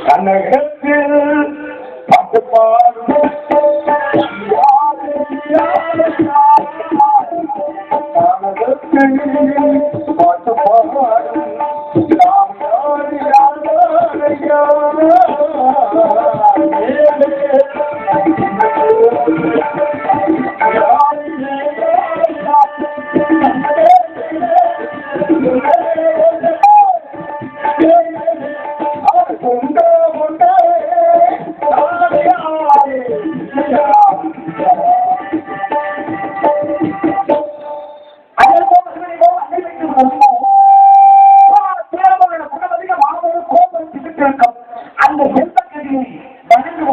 கனகத்தில் பாட்டு பாடும் பாட்டு பாடும் அந்த செல்வக்கதியை வணங்கு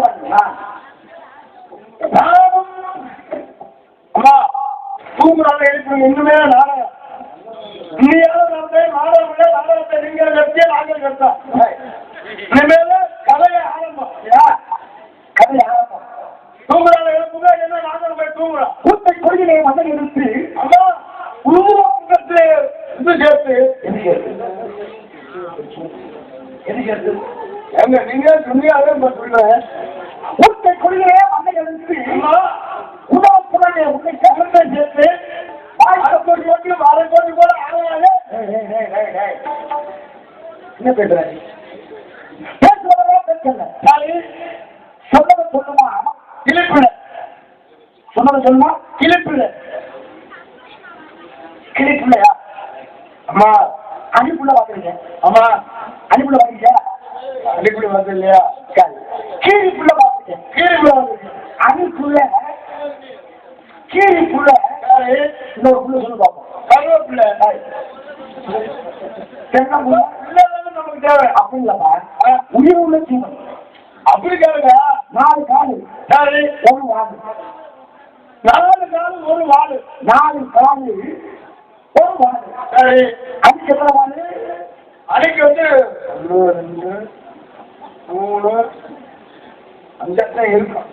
தூங்குறாங்க எழுப்பு இன்னுமே நாடகம் நாடகத்தை நீங்க கட்டிய நாங்கள் கட்டா இனிமேல கதையை ஆரம்பம் கதை ஆரம்பம் தூங்குறாங்க எழுப்புங்க என்ன நாங்கள் போய் தூங்குறோம் கூட்டை கொள்கையை மகன் எடுத்து அம்மா உருவத்தை இது சேர்த்து எது சேர்த்து எங்க நீங்க துணியாவே சொல்றேன் கூட்டை கொள்கையே மகன் எடுத்து உணவு புறமே உன்னை கவர்ந்த சேர்த்து என்ன பேசுற சொன்னதை சொல்லுமா கிளிப்பிட சொன்னதை சொல்லுமா கிளிப்பிட கிளிப்பிள்ளையா அம்மா அடிப்புள்ள வாக்குறீங்க அம்மா அடிப்புள்ள வாக்குறீங்க அடிப்புள்ள வாக்கு இல்லையா கீழிப்புள்ள வாக்குறீங்க கீழிப்புள்ள வாக்குறீங்க அடிப்புள்ள கீழிப்புள்ள இன்னொரு புள்ள சொல்லு பார்ப்போம் கருவேப்பிள்ளை நமக்கு தேவை அப்படி இல்லப்பா உயிர் உள்ள ஜீவன் அப்படி கேளுங்க 4 காலு ஒரு வாழு 4 காலு ஒரு வாழு 4 காலு ஒரு வாழு அதுக்கு எத்தனை வாழு அதுக்கு வந்து 1 2 3 5 இருக்கும்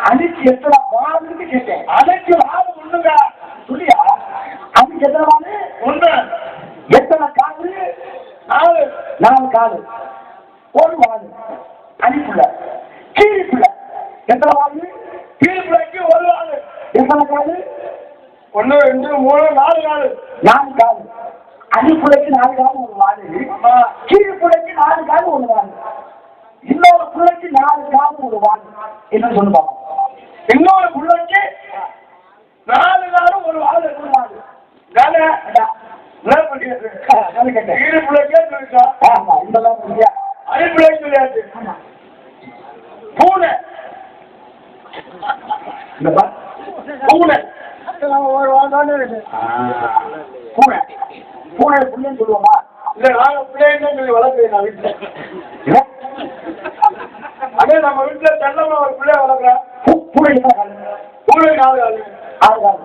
அதுக்கு எத்தனை வாழுன்னு கேட்டேன் அதுக்கு வாழ ஒண்ணுங்க சொல்லியா அதுக்கு எத்தனை வாழு ஒண்ணு எத்தனை காலு 4 காலு ஒரு வாழு அடிப்புள்ள கீழிப்புள்ள எத்தனை வாழு கீழிப்புள்ளைக்கு ஒரு வாழு எத்தனை காலு 1 2 3 4 காலு 4 காலு அடிப்புள்ளைக்கு 4 காலு ஒரு வாழு கீழிப்புள்ளைக்கு 4 காலு ஒரு வாழு இன்னொரு பிள்ளைக்கு 4 காலு ஒரு வாழு என்ன சொல்லு பார்ப்போம் இன்னொரு பிள்ளைக்கு 4 காலு ஒரு வாழு ஒரு வாழு பூனை பூனை பூனை பிள்ளைன்னு சொல்லுவோமா இல்ல நாங்க பிள்ளைன்னு சொல்லி வளர்க்கிறேன் நான் வீட்டுல அதே நம்ம வீட்டுல செல்லமா ஒரு பிள்ளைய வளர்க்குறேன் பூனை 4 காலு 6 காலு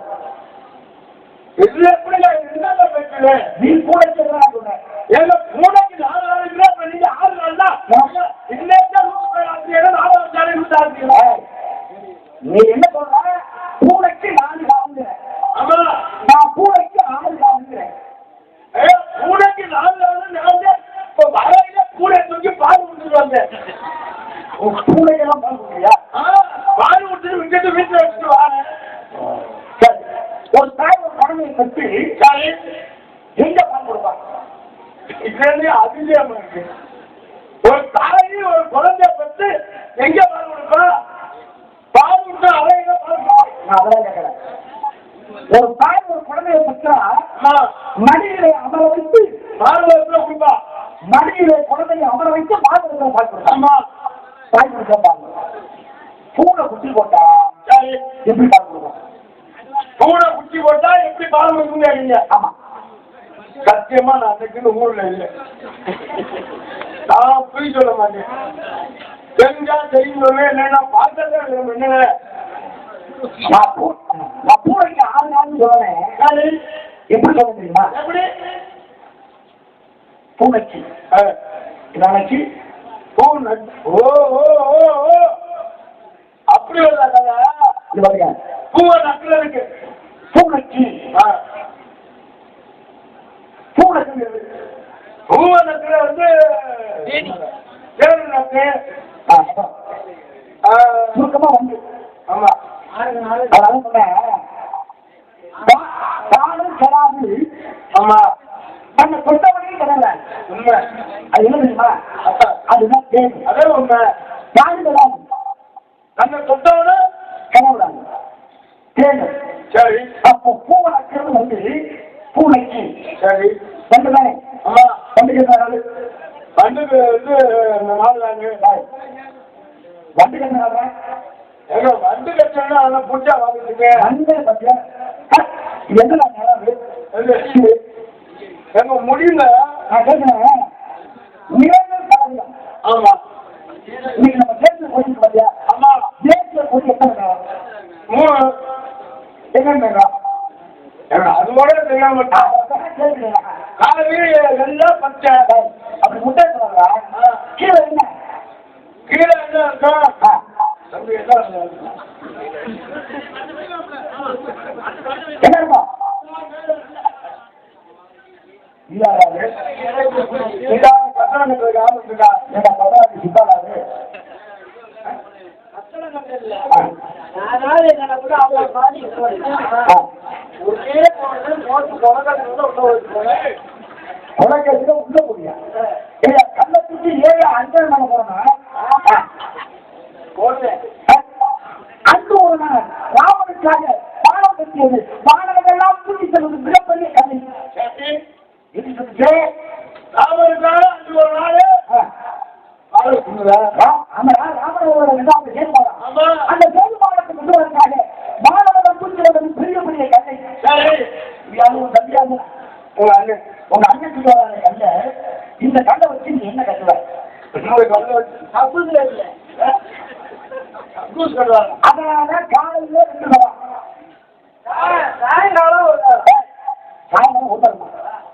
இது எப்படி என்ன பேசுற நீ பூனை சொல்றேன் ஏன்னா பூனைக்கு 4 காலு இப்ப நீங்க 6 கால் தான் நீ என்ன சொல்ற பூனைக்கு 4 காலுங்கிற ஆமா நான் பூனைக்கு 6 காலுங்கிறேன் பூனைக்கு 4 காலு நான் இப்ப வரையில பூனை தூக்கி பால் விட்டுருவாங்க பூனைக்கெல்லாம் பால் விட்டுறியா பால் விட்டு விட்டு வீட்டுல வச்சுட்டு வாங்க சரி ஒரு தாய் ஒரு குழந்தையை பற்றி எங்க பால் கொடுப்பாங்க இது அதிசயமா இருக்கு ஒரு தாயி ஒரு குழந்தைய பற்றி எங்க பால் கொடுப்பா பால் விட்டு அவையில பால் நான் அதெல்லாம் கேட்கிறேன் ஒரு தாய் ஒரு குழந்தைய பற்றா மடியிலே அமர வைத்து மார்பகத்துல கொடுப்பா மடியிலே குழந்தைய அமர வைத்து மார்பகத்துல பால் கொடுப்பா தாய் கொடுப்பாங்க பூனை குட்டி போட்டா எப்படி பால் கொடுப்போம் பூனை குட்டி போட்டா எப்படி பால் கொடுக்குங்க ஆமா சத்தியமா நான் அன்னைக்குன்னு ஊர்ல இல்லை நான் போய் சொல்ல மாட்டேன் தெரிஞ்சா தெரியுமே இல்லைன்னா பார்த்ததே என்ன நான் பூனைக்கு 6 நாள்னு சொல்றேன் எப்படி சொல்ல தெரியுமா எப்படி பூனைக்கு நாளைக்கு பூனை ஓ ஓ ஓ ஓ அப்படி இல்ல கதை பூவை நக்கல இருக்கு பூ பூனைக்கு பூவனத்துல வந்து சுருக்கமா வந்து ஆமா காலம் செடாது ஆமா அந்த சொந்தவனையும் கிடல உண்மை அது என்ன தெரியுமா அதுதான் தேவை அதே உண்மை யாரும் கிடாது அந்த சொந்தவன கிடவிடாது தேவை சரி அப்போ பூவனக்கிறது வந்து பூனைக்கு சரி ரெண்டு தானே ஆமா பண்டிகை பண்டுக்கு வந்து நாலு தாங்க வண்டு கட்டுறாங்க வண்டு கட்டா அதெல்லாம் புடிச்சா வாங்கிட்டு வண்டு பத்தியா எங்க முடியல நான் கேட்கிறேன் ஆமா இன்னைக்கு நம்ம தேசிய கொடி பார்த்தியா ஆமா தேசிய கொடி எத்தனை மூணு எங்க அதோட தெரியாம எல்லாம் பச்சை அப்படி முட்டை சொல்றாங்க கீழே என்ன கீழே என்ன இருக்கும் என்ன இருக்கும் உள்ள முடியா கள்ளத்துக்கு 7 அஞ்சல் பண்ண போறோம்னா அன்று ஒரு நாள் ராமனுக்காக பாடம் கட்டியது மாணவர்களெல்லாம் கூட்டி செல்வது மிகப்பெரிய கதை ராமனுக்காக அன்று ஒரு நாள் அந்த வேறுபாடத்தை கொண்டு வந்தாங்க மாணவர்கள் கூட்டி செல்வது பெரிய பெரிய கதை உங்க அண்ணன் சொல்லுவாங்க கல்ல இந்த கல்லை வச்சு நீ என்ன கட்டுவ அதனால காலையில 2 சாயங்காலம்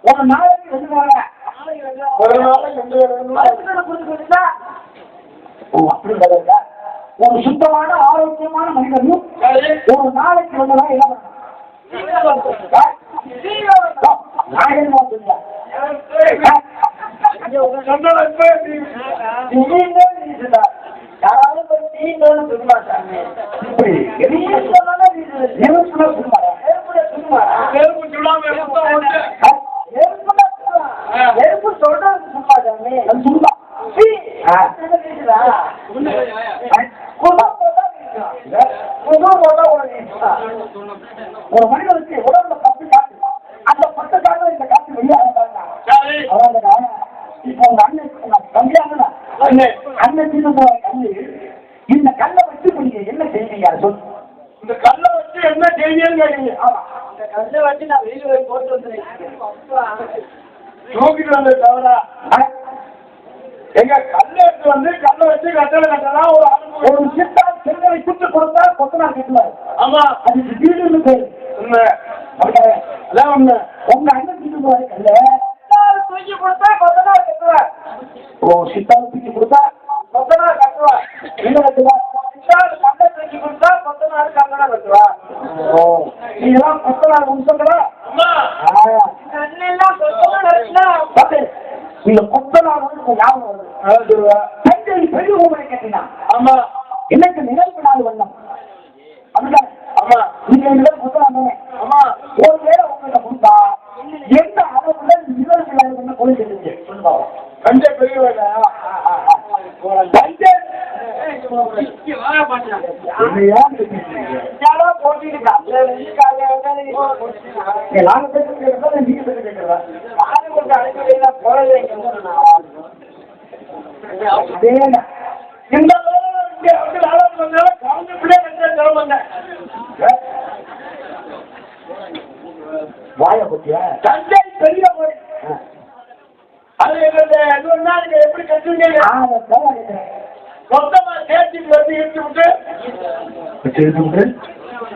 ஒரு நாளைக்கு 2 ஒரு நாளைக்கு 2 அப்படி ஒரு சுத்தமான ஆரோக்கியமான மனிதனும் ஒரு நாளைக்கு 2 நாள் என்ன ஒரு மனிதனுக்கு உடம்புல 10 காசு அந்த 10 காசு இந்த காசு வெளியாக இப்போ உங்க அண்ணன் கம்மியான அண்ணன் சின்ன கல்லு இந்த கல்லை வச்சு நீங்க என்ன செய்வீங்க சொல் இந்த கல்லை வச்சு என்ன செய்வீங்கன்னு கேட்டீங்க ஆமா இந்த கல்லை வச்சு நான் வெளியில போட்டு வந்துருக்கேன் தூக்கிட்டு வந்த தவிர எங்க கல்லை எடுத்து வந்து கல்லை வச்சு கட்டளை கட்டலாம் ஒரு சித்தா செங்கலை சுட்டு கொடுத்தா கொத்தனார் கட்டுவார் ஆமா அதுக்கு வீடுன்னு பேரு அதான் ஒண்ணு உங்க அண்ணன் தூக்கி போவாரு கல்ல தூக்கி கொடுத்தா கொத்தனார் கட்டுவார் ஓ சித்தாவை தூக்கி கொடுத்தா கொத்தனார் கட்டுவார் என்ன கட்டுவார் சித்தாவை கல்லை தூக்கி கொடுத்தா கொத்தனார் கல்லணா கட்டுவார் ஓ நீங்களாம் கொத்தனார் உண்சங்களா நீங்க கொத்தனார் வந்து ஞாபகம் வருது தஞ்சை பெரிய ஊரை கட்டினா ஆமா எனக்கு நிகழ்வு நாள் வண்ணம் அப்படிதான் ஆமா நீங்க 2 பேரும் கொத்தனார் ஆமா ஒரு வேலை உங்கள்கிட்ட கொடுத்தா எந்த அளவுல நிகழ்வு கொண்டு சொல்லுவா தஞ்சை பெரிய தஞ்சை வாய பத்தியா தஞ்சை பெரிய அது எப்படி கட்டுவீங்க மொத்தமா சேர்த்து வந்து இழுத்து விட்டு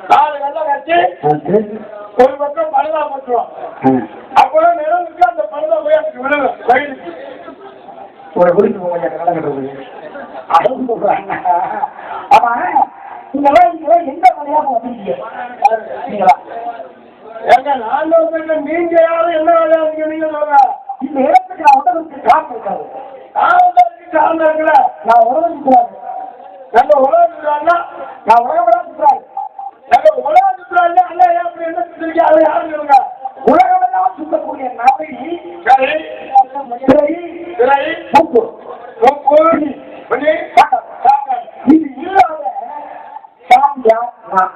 4 வெள்ளம் கட்டி ஒரு பக்கம் பழுதா போட்டுருவோம் அப்புறம் நிலவுக்கு அந்த பழுதா போய் அதுக்கு விழுகும் வயலுக்கு ஒரு குறிப்பு போய் கடை கட்டுறது அதுவும் சொல்றாங்க ஆமா நீங்களா எந்த மலையாக வந்துருக்கீங்க நீங்களா ஏங்க நான் நீங்க யாரும் என்ன வேலையா நீங்க சொல்லுங்க. இந்த இடத்துக்கு நான் உடலுக்கு காரணம் இருக்காது. நான் உடலுக்கு காரணம் இருக்கல. நான் உடல் சுற்றுறாரு. நம்ம உலகம் சுற்றுறாருன்னா நான் உலகம் சுற்றுறாரு. நம்ம உலகம் சுற்றுறாரு. அல்ல அப்படி என்ன சுற்றுறீங்க? அதை யாரும் சொல்லுங்க. உலகமெல்லாம் சுத்தக்கூடிய நபை மூக்கு இது இல்லாத சாமியார் நான்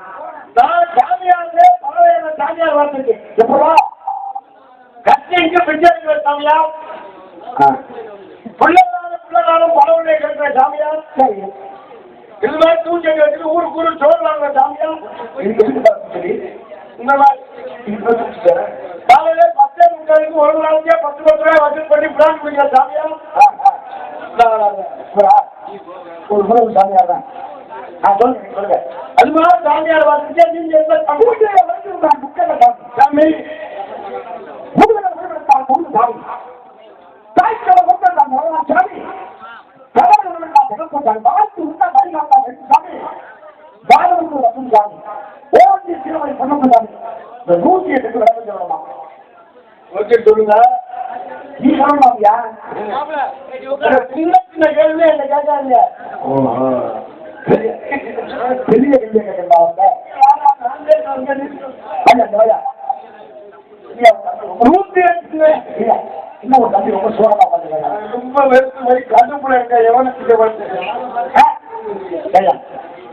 சாமியாரு பரவாயில்ல சாமியார் வாழ்த்துக்கு எப்படா கட்சிக்கு பிச்சை சாமியார் பிள்ளைகாலம் பரவலை கட்டுற சாமியார் சரி இது மாதிரி தூக்கி வச்சுட்டு ஊருக்கு சோறு வாங்குற சாமியார் இந்த மாதிரி காலையில 10 முக்காலுக்கு ஒரு நாளைக்கே 10 ரூபாய் வசூல் பண்ணி பிளான் பண்ணிக்கிற சாமியார் ஒரு முறை சாமியார் தான் சொல்லுங்க. அது மாதிரி சாமியார் வாசிச்சா நீங்க சாமி சொல்லுங்க நீ சொல்லலாமியா சின்ன சின்ன கேள்வி என்ன கேட்காதீங்க. பெரிய கேள்வி கேட்கலாம். இன்னும் ஒரு தம்பி ரொம்ப சோழமா பாத்துக்க ரொம்ப வெறுத்து மாதிரி கண்டுபிடி இருக்க எவனுக்கு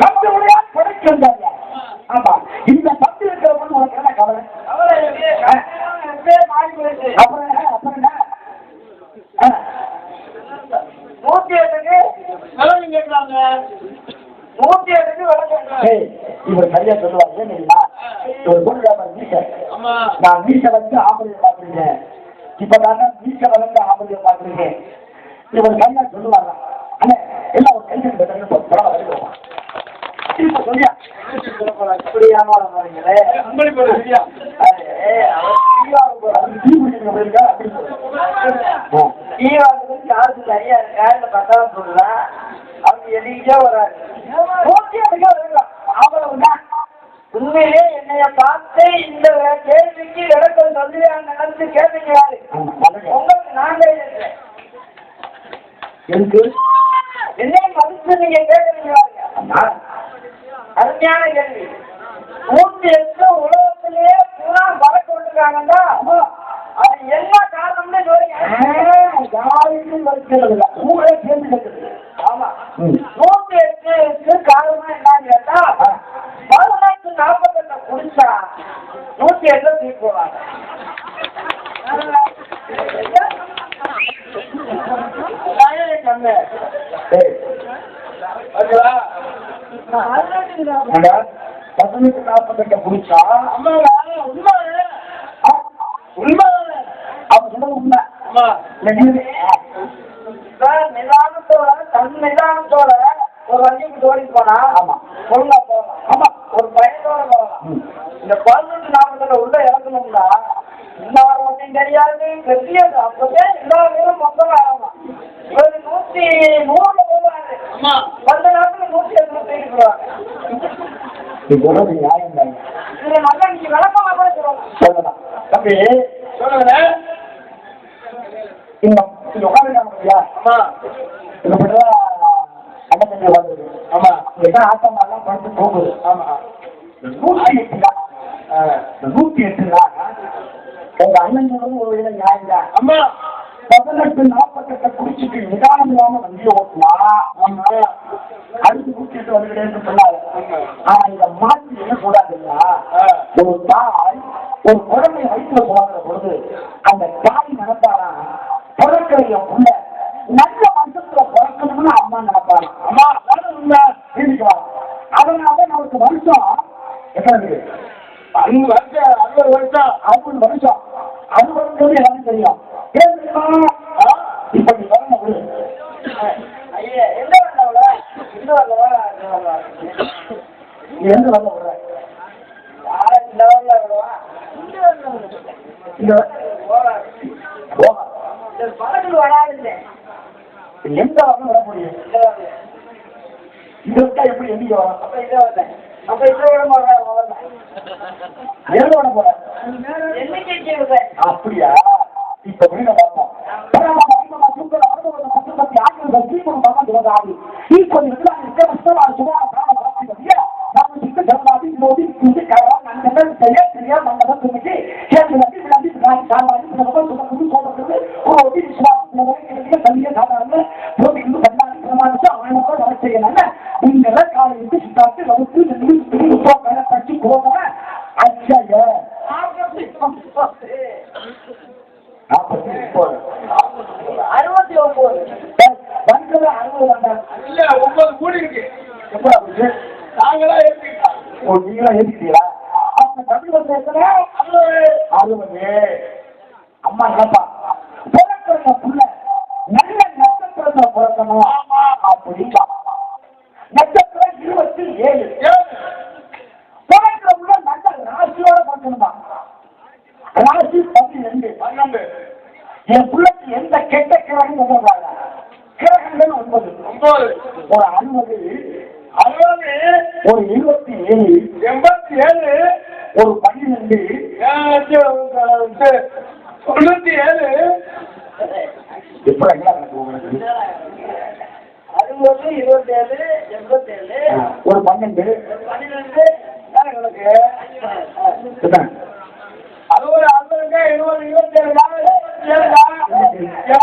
தம்பியா கிடைக்கின்றாங்க. ஆமா இந்த தம்பி இருக்கிறவங்க உனக்கு என்ன கவலை? அப்புறம் என்ன 108க்கு விளக்கம் கேட்கலாங்க. 108க்கு விளக்கம் இவர் சரியா சொல்லுவாங்க. ஒரு பொருள் வீட்டை நான் வீட்டை வந்து ஆம்பளையை பார்த்துருக்கேன். இப்ப நான் வீட்டை வளர்ந்து ஆம்பளையை பார்த்துருக்கேன். இவர் சரியா சொல்லுவாங்க. ஆனா எல்லாம் ஒரு கைது பரவாயில்ல இப்ப சொல்லியா இப்படி ஏமாற போறீங்களே உண்மையிலே என்னைய பார்த்து இந்த கேள்விக்கு விளக்கம் சொல்லுவேன் நினைச்சு கேட்டீங்க. உங்களுக்கு நாங்களே என்னைய மதிச்சு நீங்க கேட்கறீங்க. அருமையான கேள்வி. 108 உலகத்திலேயே பூரா பறக்க விட்டுருக்காங்கன்னா அது என்ன காரணம்னு ஆமா 108க்கு காரணம் என்னன்னு கேட்டா 1848 குடிச்சா 108 தூக்கி போவாங்க. புடிச்சா நிதானத்தோட தன் நிதானத்தோட ஒரு வண்டிக்கு தோடி போனா ஆமா ஒழுங்கா போகலாம். ஆமா ஒரு பயத்தோட போகலாம். இந்த 1848 உள்ள இறக்கணும்னா எல்லாரும் மட்டும் தெரியாது தெரியாது. அப்பவே எல்லா பேரும் மொத்தமா ஆகலாம். இவரு 100 போவாரு. கொஞ்ச நேரத்துல 108 போவாங்க. இதுல நல்லா நீங்க விளக்கமா கூட சொல்லலாம். தம்பி சொல்லுங்க. இந்த உட்காந்துருக்காங்க. ஆமா என்ன ஆட்டமெல்லாம் படுத்து போகுது. ஆமா 108 தான். 108 தான். எங்க அண்ணன் சொல்றது ஒரு வித நியாயம் தான். அம்மா 1848 குடிச்சிட்டு நிதானம் இல்லாம வண்டியை ஓட்டுனா அடுத்து 108 வந்துக்கிட்டே சொன்னாரு. ஆனா இத மாற்றி என்ன கூடாதுன்னா ஒரு தாய் ஒரு குழந்தை வயிற்றுல போகிற பொழுது அந்த தாய் நினைப்பாரா பிறக்கிற புள்ள நல்ல வருஷத்துல பிறக்கணும்னு அம்மா நினைப்பாரு. அம்மா தெரிஞ்சுக்கலாம். அதனால நமக்கு வருஷம் எத்தனை 50 வருஷம் 60 வருஷம் 50 வருஷம் 60 வருஷம் எனக்கு தெரியும். ஏன் தெரியுமா? இப்ப நீ வரணும் ஐயா எந்த வரல இந்த வரல நீ எந்த வரல விடுற இந்த வரல விடுவா இந்த பக்கத்துல வராது. எந்த வரணும் வர முடியும்? இந்த விட்டா எப்படி எண்ணிக்க வரும்? அப்ப இதை வரேன் அப்ப இதோட எதோட போற அப்படியா? இப்ப வீட பார்ப்போம். அம்மா என்னப்பா பிறக்கிற புள்ள நல்ல நட்சத்திரத்துல பிறக்கணும் அப்படின்னா நட்சத்திரம் 27 பிறக்கிற புள்ள நல்ல ராசியோட பிறக்கணுமா? ராசி 12 என் பிள்ளைக்கு எந்த கெட்ட கிரகம் சொல்றாங்க? கிரகங்கள் 9 ஒரு 60 ஒரு 27 87 ஒரு 12 97 எப்படி உங்களுக்கு 60 27 87 ஒரு 12 அது ஒரு 50 20 27 ஒரு 60 108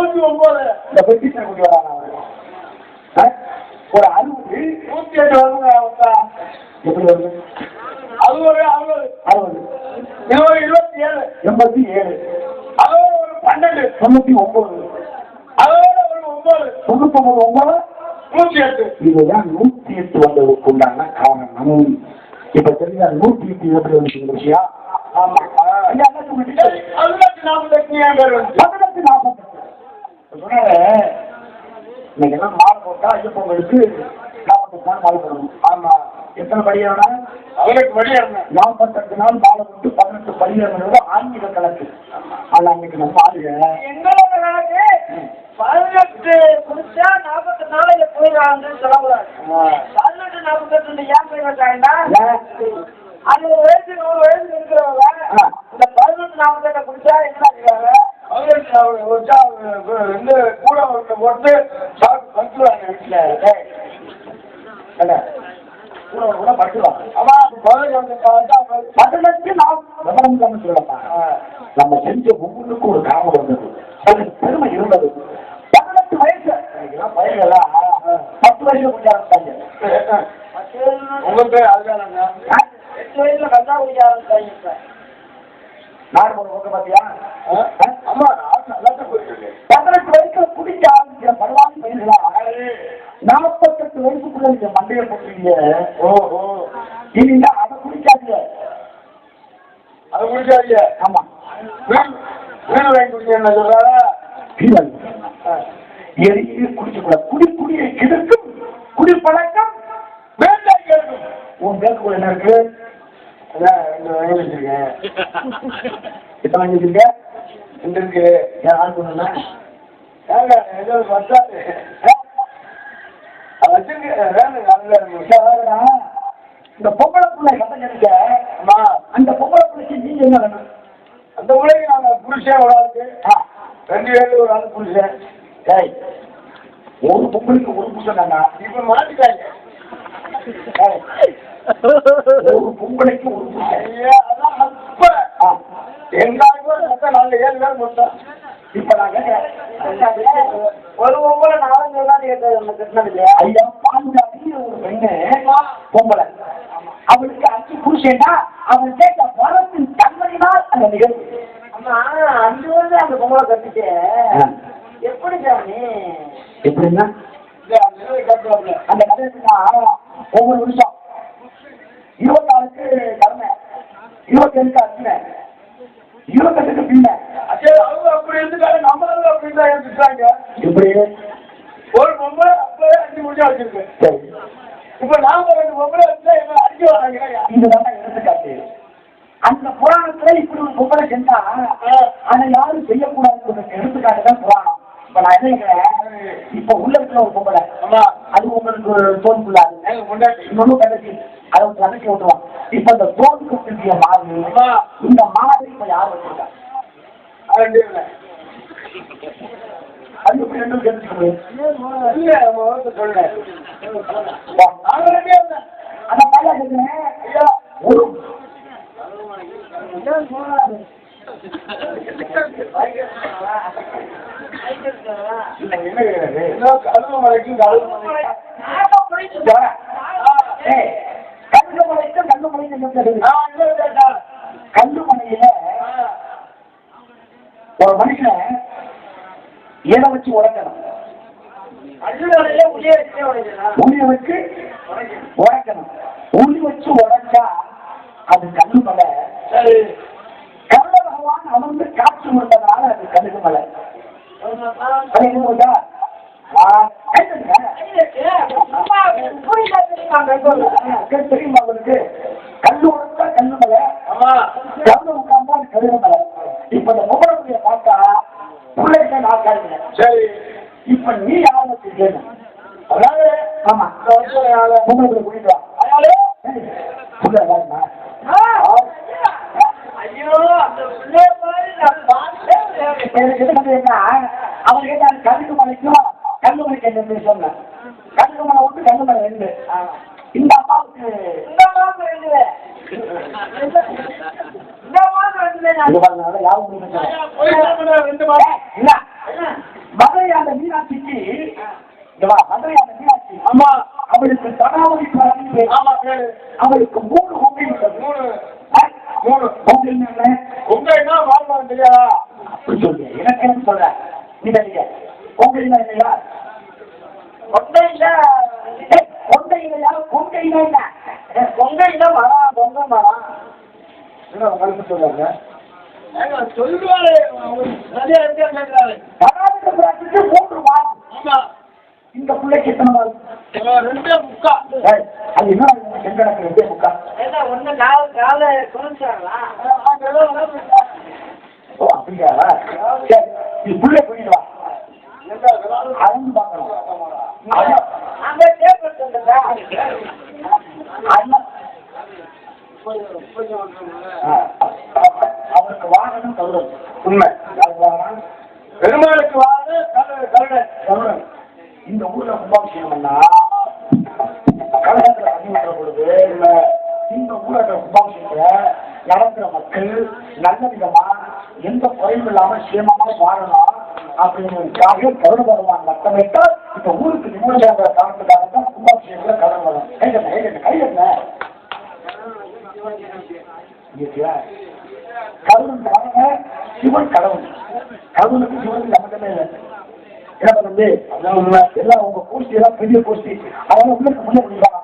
வருங்க. எப்படி வருது? அது ஒரு 60 27 87 அதோட ஒரு 12 99 அதோட ஒரு 9 99 108 இதுதான் 108 வந்ததுக்கு உண்டான காரணம். இப்ப தெரிஞ்சா 108 எப்படி வந்து விஷயம்? ஆமா 1848 இன்னைக்கு எல்லாம் மாலை போட்டா ஐயப்பங்களுக்கு 48 நாள் மாலை போடணும். ஆமா எத்தனை படியானா? 18 படியாங்க. 48 நாள் மாலை போட்டு 18 படியாங்கிறது ஆன்மீக கணக்கு. ஆனா இன்னைக்கு நம்ம ஆளுங்க எங்களோட கணக்கு 18 குடிச்சா 40 நாளைக்கு போயிடலாம்னு சொல்லக்கூடாது. 18 48 ஏன் போய் வச்சாங்கன்னா அது ஒரு வயசு 100 வயசு இருக்கிறவங்க இந்த 18 48 குடிச்சா என்ன செய்வாங்க? கூட போட்டு சாப்பிட்டு படுத்துவாங்க வீட்டுல. கூட படுத்துவாங்க. நம்ம செஞ்ச ஒவ்வொன்றுக்கும் ஒரு காரணம் வந்தது, அதுக்கு பெருமை இருந்தது. 18 வயசு பயிர்கள்லாம் 10 வயசுல குடிக்க ஆரம்பிச்சாங்க. உங்களுக்கு அதுதானங்க 8 வயசுல கஞ்சா குடிக்க ஆரம்பிச்சாங்க. நாடு போன பக்கம் பாத்தியா? அம்மா நல்லா போயிட்டு 18 வயசுல குடிக்க ஆரம்பிக்கிற பரவாயில்ல பயிர்களா 48 வயசுக்குள்ள நீங்க மண்டையை போட்டீங்க. ஓஹோ இல்ல அதை குடிக்காதீங்க, அதை குடிக்காதீங்க. ஆமா வீடு வாங்கி குடிக்க என்ன சொல்றாரு? எரிச்சு குடிக்கக்கூடாது. குடியை கெடுக்கும் குடிப்பழக்கம் வேண்டாம் கேட்கும். உன் பேருக்குள்ள என்ன இருக்கு? வாங்கி வச்சிருக்கேன். எத்தனை வாங்கி வச்சிருக்க? ரெண்டு இருக்கு. ஏன் ஆள் சொன்னா ஏதோ வச்சாரு இந்த பொம்பளை பிள்ளை கட்டங்க. அந்த பொம்பளை பிள்ளைக்கு நீங்க என்ன வேணும்? அந்த பிள்ளைக்கு நாங்க புருஷன் ஒரு ஆளுக்கு 2 பேருக்கு ஒரு ஆளு புருஷன். ஒரு பொம்பளைக்கு ஒரு புருஷன் தாங்க. இப்ப மாட்டிக்காங்க. ஒரு பொம்பளைக்கு ஒரு புருஷன். எங்காவது 4 7 பேர் மொத்தம். இப்ப நான் கேட்கிறேன், ஒரு பொம்பளை 4 கட்டினது இல்லையா? ஐயா பாஞ்சாலி ஒரு பெண்ணு பொம்பளை, அவளுக்கு 5 புருஷன்னா அவன் கேட்ட வரத்தின் தன்மையினால் அந்த நிகழ்வு. ஆமா 5 வருஷம் அந்த பொம்பளை கட்டிட்டு எப்படி சாமி? எப்படின்னா அந்த கதைக்குன்னா ஒவ்வொரு வருஷம் 24க்கு கடமை, 27க்கு அர்ச்சனை, 28க்கு பின்ன. அவங்க அப்படி இருந்துட்டாங்க, நம்மளும் அப்படிதான் இருந்துட்டாங்க. இப்படி ஒரு பொம்பளை அப்பவே 5 முடிஞ்சா வச்சிருக்கு. இப்ப நாம 2 பொம்பளை வச்சுதான் என்ன அடிக்க வராங்க. இதுதான் எடுத்துக்காட்டு. அந்த புராணத்துல இப்படி ஒரு பொம்பளை செஞ்சா அதை யாரும் செய்யக்கூடாதுன்னு எடுத்துக்காட்டுதான் புராணம். இப்ப நான் என்ன கேட்கிறேன், இப்ப உள்ள இருக்கிற ஒரு பொம்பளை அது உங்களுக்கு தோல் புள்ளாது, இன்னொன்னு கடைசி அதை கடைசி விட்டுருவான். இப்ப இந்த தோலுக்கு திருப்பிய மாடு, இந்த மாடு இப்ப யார் வச்சிருக்கா? அது எப்படி ரெண்டும் தெரிஞ்சுக்க முடியும்? அந்த பையன் கேட்கிறேன், ஒரு கல்லுமலையில ஒரு மனுஷனை எதை வச்சு உடைக்கணும்? உளிய வச்சு உடைக்கணும். உளி வச்சு உடைச்சா அது கல்லுமலை. கருட பகவான் அமர்ந்து காட்சி கொடுத்ததுனால அது கல்லுமலை. தெரியுமா உங்களுக்கு? கல்லு உடைச்சா கல்லுமலை, கல்லு உட்கார்ந்தா கருடமலை. இப்ப இந்த முகரமுடிய பார்த்தா பிள்ளைங்க நான் கேட்கிறேன், சரி இப்ப நீ யாரை கேட்கணும்? அதாவது ஆமா உங்களுக்கு குடிக்கலாம் அவன் கேட்டாங்க கல்லுக்கு மலைக்கும் கல்லுமலைக்கு என்ன சொன்னேன். கல்லுமலை ஒன்று கல்லுமலை ரெண்டு. இந்த அம்மாவுக்கு மதுரையாண்ட மீனாட்சிக்கு மதுரையாண்ட மீனாட்சி அம்மா அவளுக்கு தடாவதி அவளுக்கு 3 பொங்கை உண்டது. 3 பொங்கைன்னா வாழ்வாங்க தெரியாதா? அப்படி சொல்லு, எனக்கு என்ன சொல்ற நீ தெரியா? பொங்கைனா இல்லையா? கொண்டையில கொண்டையிலையா? கொண்டைனா இல்ல, கொங்கைனா மரம், பொங்கை மரம் கருத்து சொல்றாங்க. சொல்லுவாரு 3 மாதம். இந்த பிள்ளைக்கு எத்தனை மாதம்? 2 முக்கால். அது என்ன செங்கடக்கு 2 முக்கால்? ஓ அப்படியா? சரி நீ புள்ள போயிடுவா அழகு பார்க்கணும். அவருக்கு வாகனம் கருடன். உண்மை. பெருமாளுக்கு வாகனம் கருடன். இந்த ஊர்ல கும்பாபிஷேகம்னா கழகத்துல பண்ணிவிட்ட பொழுது இந்த ஊரோட கும்பாபிஷேகத்தை நடக்கிற மக்கள் நல்ல விதமா எந்த குறையும் இல்லாம சேமமா வாழணும் அப்படிங்கிறதுக்காக கருட பகவான் மத்தமிட்டால் இந்த ஊருக்கு நிம்மதியாக காரணத்துக்காக தான் கும்பாபிஷேகத்துல கடன் வரும். கைகட்ட கருடன் பாருங்க, சிவன் கடவுள். கடவுளுக்கு சிவனுக்கு சம்பந்தமே இல்லை. என்ன பண்ணுது எல்லாம் உங்க கோஷ்டி எல்லாம் பெரிய கோஷ்டி, அதெல்லாம் உள்ள முன்னே பண்ணிடுவாங்க.